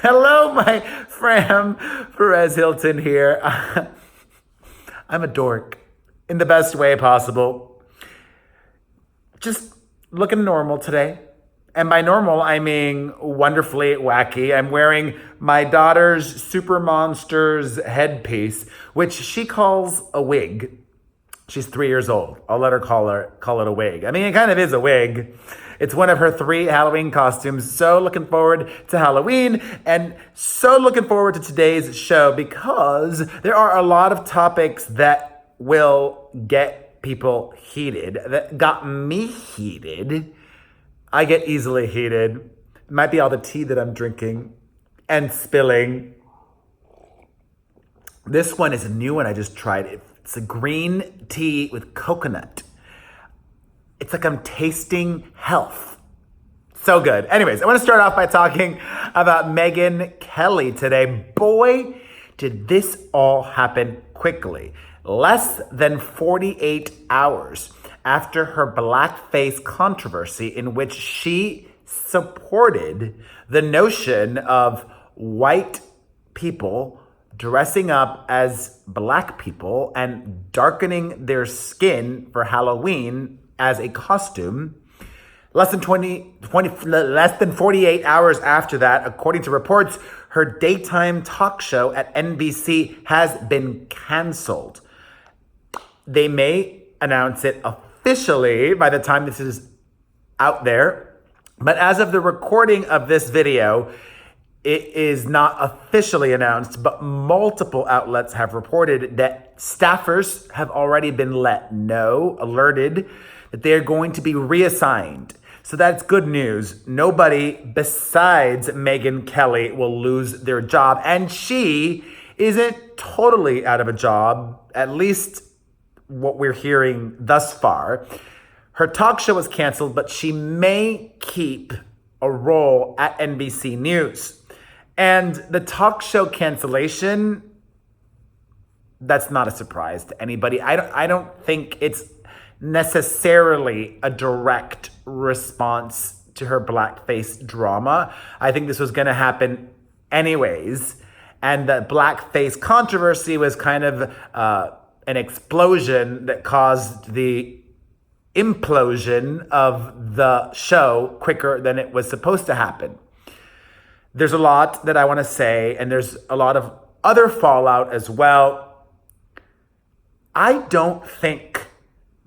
Hello, my friend. Perez Hilton here. I'm a dork in the best way possible. Just looking normal today. And by normal, I mean wonderfully wacky. I'm wearing my daughter's Super Monsters headpiece, which she calls a wig. She's 3 years old. I'll let her call it a wig. I mean, it kind of is a wig. It's one of her 3 Halloween costumes. So looking forward to Halloween and so looking forward to today's show because there are a lot of topics that will get people heated, that got me heated. I get easily heated. It might be all the tea that I'm drinking and spilling. This one is a new one. I just tried it. It's a green tea with coconut. It's like I'm tasting health. So good. Anyways, I want to start off by talking about Megyn Kelly today. Boy, did this all happen quickly. Less than 48 hours after her blackface controversy in which she supported the notion of white people dressing up as black people and darkening their skin for Halloween as a costume. Less than 48 hours after that, according to reports, her daytime talk show at NBC has been canceled. They may announce it officially by the time this is out there, but as of the recording of this video, it is not officially announced, but multiple outlets have reported that staffers have already been alerted that they are going to be reassigned. So that's good news. Nobody besides Megyn Kelly will lose their job. And she isn't totally out of a job, at least what we're hearing thus far. Her talk show was canceled, but she may keep a role at NBC News. And the talk show cancellation, that's not a surprise to anybody. I don't think it's necessarily a direct response to her blackface drama. I think this was going to happen anyways. And the blackface controversy was kind of an explosion that caused the implosion of the show quicker than it was supposed to happen. There's a lot that I want to say, and there's a lot of other fallout as well. I don't think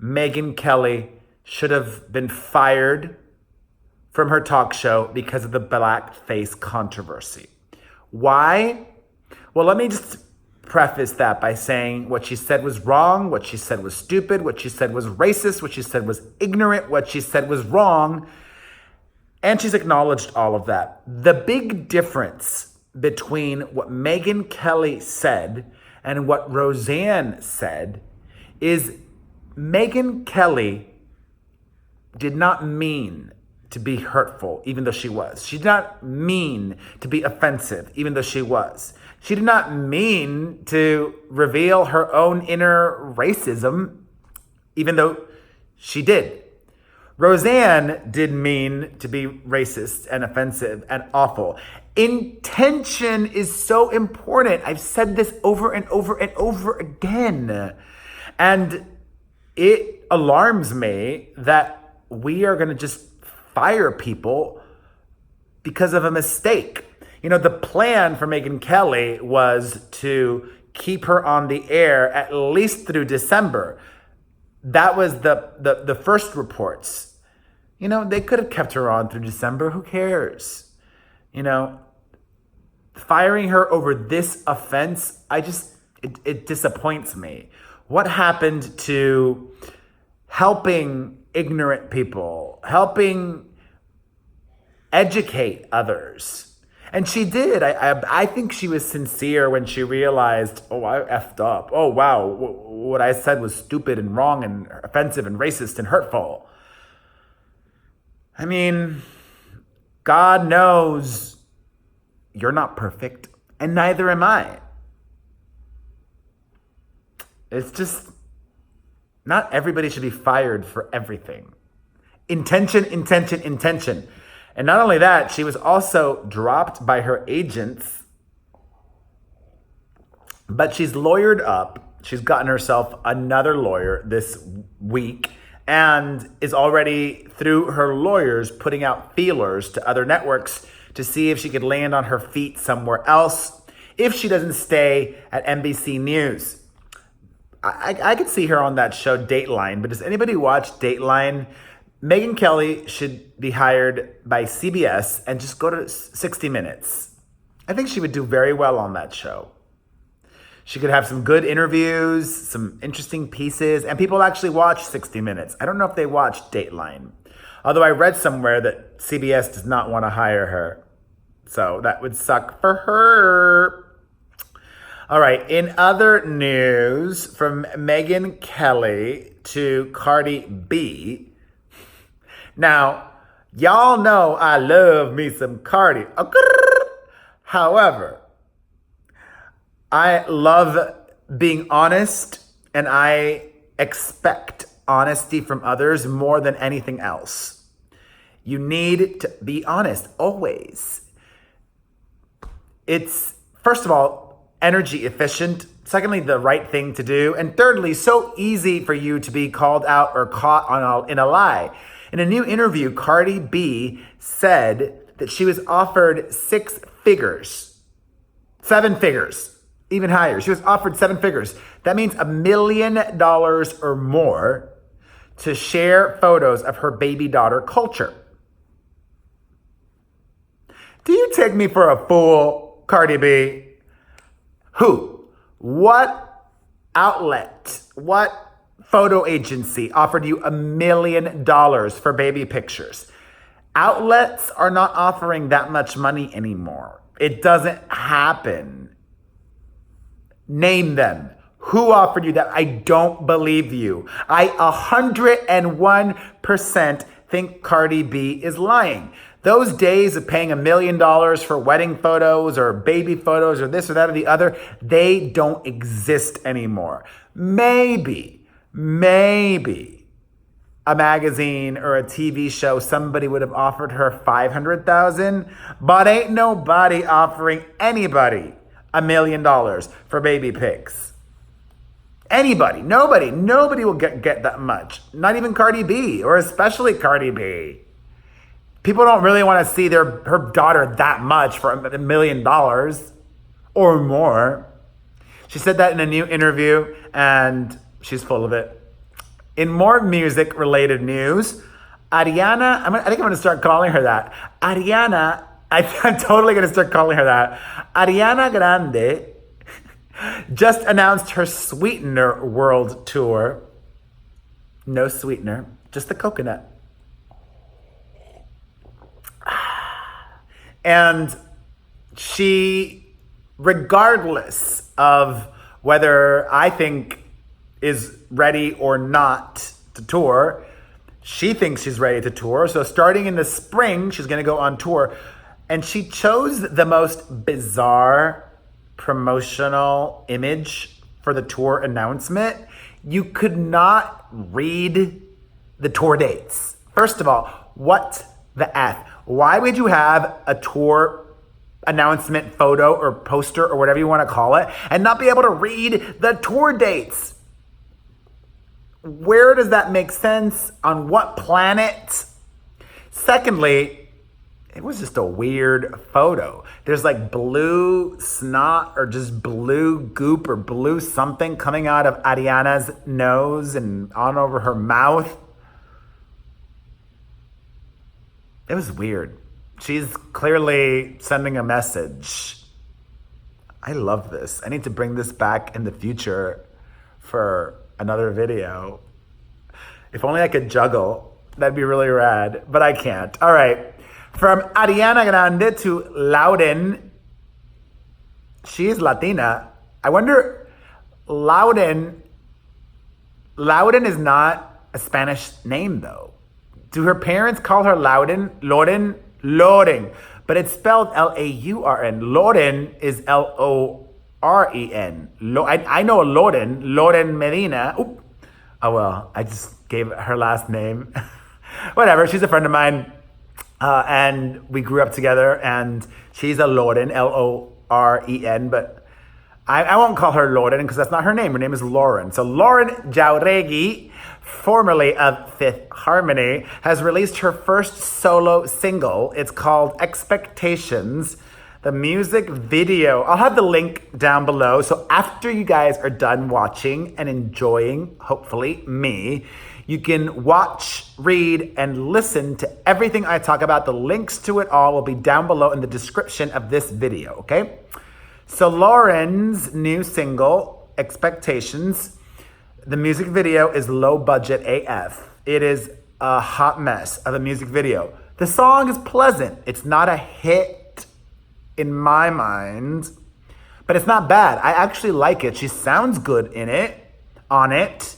Megyn Kelly should have been fired from her talk show because of the blackface controversy. Why? Well, let me just preface that by saying what she said was wrong, what she said was stupid, what she said was racist, what she said was ignorant, what she said was wrong. And she's acknowledged all of that. The big difference between what Megyn Kelly said and what Roseanne said is Megyn Kelly did not mean to be hurtful, even though she was. She did not mean to be offensive, even though she was. She did not mean to reveal her own inner racism, even though she did. Roseanne did mean to be racist and offensive and awful. Intention is so important. I've said this over and over and over again. And it alarms me that we are going to just fire people because of a mistake. You know, the plan for Megyn Kelly was to keep her on the air at least through December. That was the first reports. You know, they could have kept her on through December. Who cares? You know, firing her over this offense, it disappoints me. What happened to helping ignorant people, helping educate others? And she did. I think she was sincere when she realized, oh, I effed up. Oh, wow, what I said was stupid and wrong and offensive and racist and hurtful. I mean, God knows you're not perfect, and neither am I. It's just, not everybody should be fired for everything. Intention. And not only that, she was also dropped by her agents, but she's lawyered up. She's gotten herself another lawyer this week and is already, through her lawyers, putting out feelers to other networks to see if she could land on her feet somewhere else if she doesn't stay at NBC News. I could see her on that show Dateline, but does anybody watch Dateline? Megyn Kelly should be hired by CBS and just go to 60 Minutes. I think she would do very well on that show. She could have some good interviews, some interesting pieces, and people actually watch 60 Minutes. I don't know if they watch Dateline. Although I read somewhere that CBS does not want to hire her. So that would suck for her. All right, in other news, from Megyn Kelly to Cardi B. Now, y'all know I love me some Cardi. However, I love being honest, and I expect honesty from others more than anything else. You need to be honest, always. It's, first of all, energy efficient. Secondly, the right thing to do. And thirdly, so easy for you to be called out or caught in a lie. In a new interview, Cardi B said that she was offered 6 figures, 7 figures, even higher. She was offered 7 figures. That means $1 million or more to share photos of her baby daughter Culture. Do you take me for a fool, Cardi B? Who? What outlet? What photo agency offered you $1 million for baby pictures? Outlets are not offering that much money anymore. It doesn't happen. Name them. Who offered you that? I don't believe you. I 101% think Cardi B is lying. Those days of paying $1 million for wedding photos or baby photos or this or that or the other, they don't exist anymore. Maybe a magazine or a TV show, somebody would have offered her $500,000, but ain't nobody offering anybody $1 million for baby pics. Anybody, nobody will get that much. Not even Cardi B, or especially Cardi B. People don't really want to see her daughter that much for $1 million or more. She said that in a new interview, and she's full of it. In more music-related news, Ariana, I think I'm going to start calling her that. Ariana, I'm totally going to start calling her that. Ariana Grande just announced her Sweetener World Tour. No sweetener, just the coconut. And she, regardless of whether I think is ready or not to tour, she thinks she's ready to tour. So starting in the spring, she's going to go on tour. And she chose the most bizarre promotional image for the tour announcement. You could not read the tour dates. First of all, what the F? Why would you have a tour announcement photo or poster or whatever you want to call it and not be able to read the tour dates? Where does that make sense? On what planet? Secondly, it was just a weird photo. There's like blue snot or just blue goop or blue something coming out of Ariana's nose and on over her mouth. It was weird. She's clearly sending a message. I love this. I need to bring this back in the future for another video. If only I could juggle. That'd be really rad, but I can't. All right. From Ariana Grande to Loudon. She is Latina. I wonder, Loudon is not a Spanish name though. Do her parents call her Loudon? Loren? But it's spelled L-A-U-R-N. Loren is L-O-R-E-N. I know Loren Medina. Oop. Oh well, I just gave her last name. Whatever, she's a friend of mine. And we grew up together, and she's a Loren, Loren, but I won't call her Loren because that's not her name. Her name is Lauren. So Lauren Jauregui, formerly of Fifth Harmony, has released her first solo single. It's called Expectations. The music video, I'll have the link down below. So after you guys are done watching and enjoying, hopefully, me, you can watch, read, and listen to everything I talk about. The links to it all will be down below in the description of this video, okay? So Lauren's new single, Expectations, the music video is low budget AF. It is a hot mess of a music video. The song is pleasant. It's not a hit in my mind, but it's not bad. I actually like it. She sounds good on it.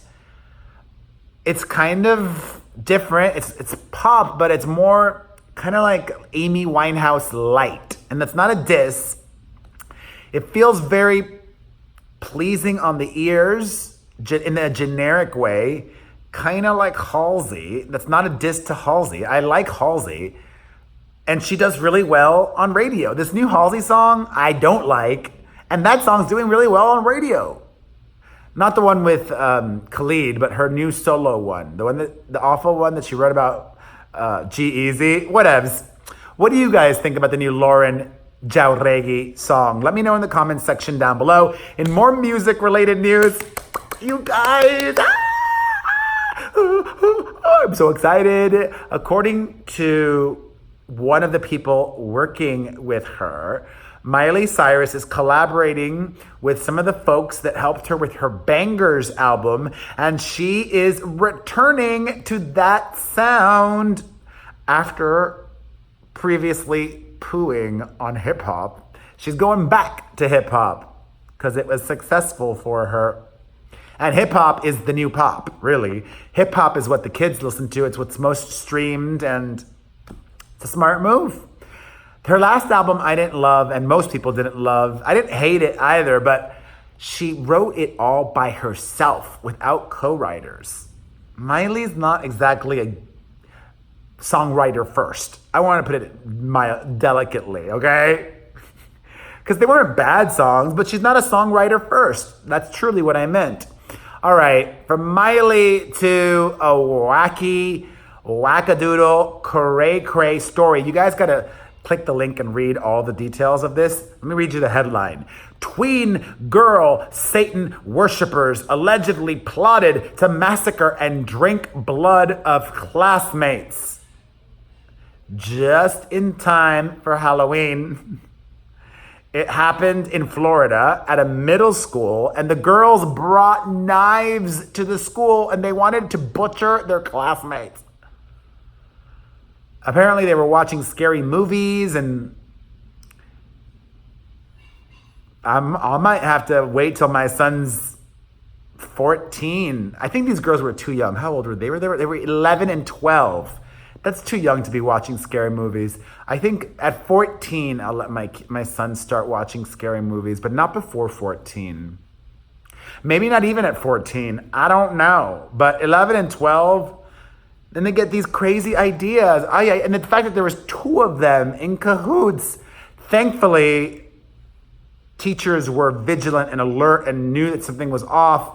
It's kind of different. It's pop, but it's more kind of like Amy Winehouse light. And that's not a diss. It feels very pleasing on the ears in a generic way, kind of like Halsey. That's not a diss to Halsey. I like Halsey. And she does really well on radio. This new Halsey song, I don't like. And that song's doing really well on radio. Not the one with Khalid, but her new solo one. The awful one that she wrote about G-Eazy. Whatevs. What do you guys think about the new Lauren Jauregui song? Let me know in the comments section down below. In more music-related news, you guys... I'm so excited. According to one of the people working with her, Miley Cyrus is collaborating with some of the folks that helped her with her Bangers album, and she is returning to that sound after previously pooing on hip hop. She's going back to hip hop because it was successful for her. And hip hop is the new pop, really. Hip hop is what the kids listen to. It's what's most streamed, and it's a smart move. Her last album I didn't love, and most people didn't love. I didn't hate it either, but she wrote it all by herself without co-writers. Miley's not exactly a songwriter first. I want to put it delicately, okay? Because they weren't bad songs, but she's not a songwriter first. That's truly what I meant. All right, from Miley to a wacky, wackadoodle, cray-cray story. You guys got to click the link and read all the details of this. Let me read you the headline. Tween girl Satan worshippers allegedly plotted to massacre and drink blood of classmates. Just in time for Halloween. It happened in Florida at a middle school, and the girls brought knives to the school and they wanted to butcher their classmates. Apparently they were watching scary movies, and I might have to wait till my son's 14. I think these girls were too young. How old were they? They were 11 and 12. That's too young to be watching scary movies. I think at 14, I'll let my son start watching scary movies, but not before 14. Maybe not even at 14. I don't know. But 11 and 12, then they get these crazy ideas. And the fact that there was two of them in cahoots. Thankfully, teachers were vigilant and alert and knew that something was off.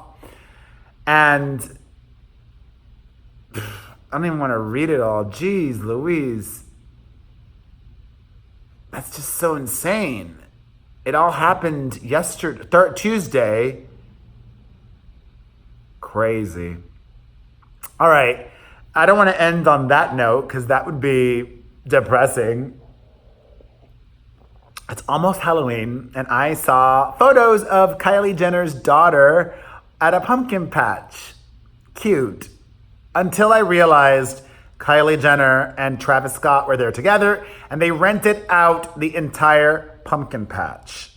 And I don't even want to read it all. Jeez Louise. That's just so insane. It all happened Tuesday. Crazy. All right. I don't want to end on that note because that would be depressing. It's almost Halloween, and I saw photos of Kylie Jenner's daughter at a pumpkin patch. Cute. Until I realized Kylie Jenner and Travis Scott were there together, and they rented out the entire pumpkin patch.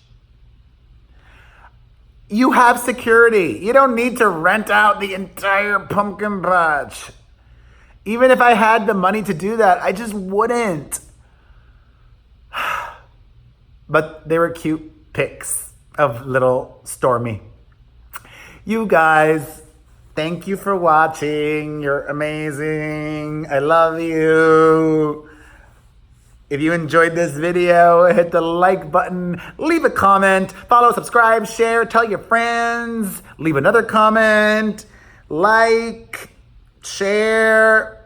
You have security. You don't need to rent out the entire pumpkin patch. Even if I had the money to do that, I just wouldn't. But they were cute pics of little Stormy. You guys, thank you for watching. You're amazing. I love you. If you enjoyed this video, hit the like button, leave a comment, follow, subscribe, share, tell your friends, leave another comment, like, share.